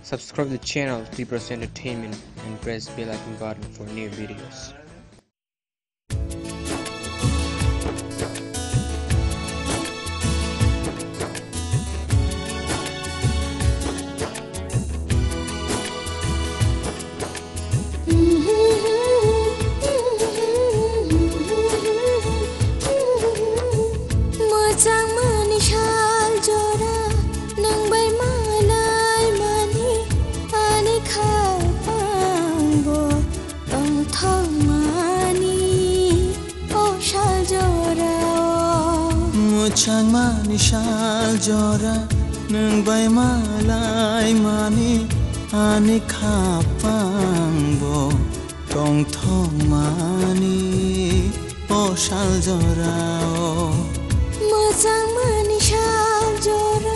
Subscribe the channel 3% Entertainment and press bell icon button for new videos. Chang mani shal jora nung bay malay mani ani khapang bo tong thong mani o shal jora mo chang mani shal jora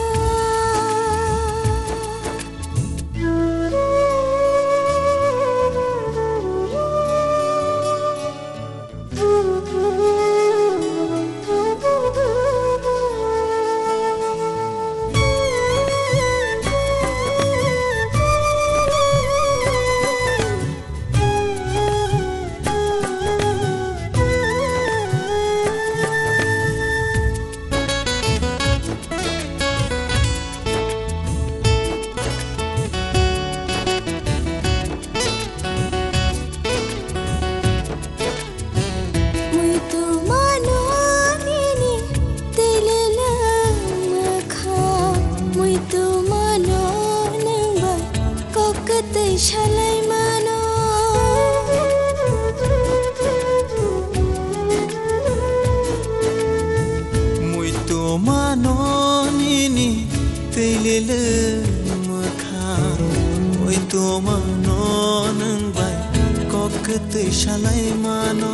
Shalai mano muito mano nini telele makha muito mano nang bai kokte shalai mano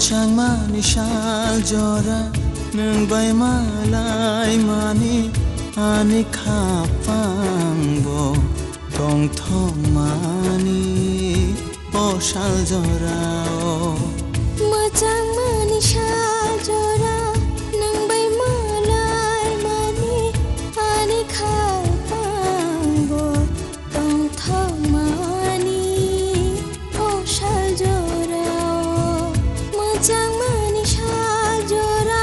Chang mani shal jora nung bay malay mani ani khapang bo tong thong mani o shal jora mo chang mani shal jora nung bay malay mani ani khapang bo tong thong mani o shal jora chang mani shal jora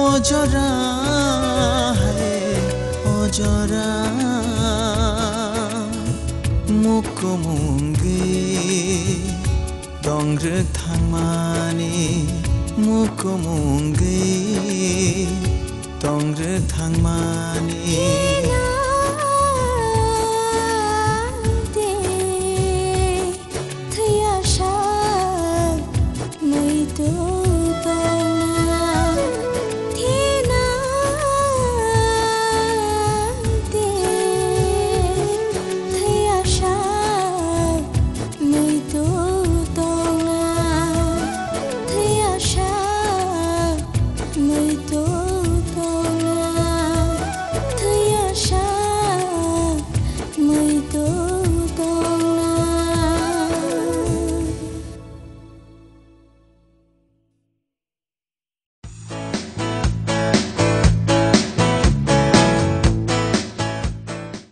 Ojora hai ojora mukumungi dongre thangmani mukumungi dongre thangmani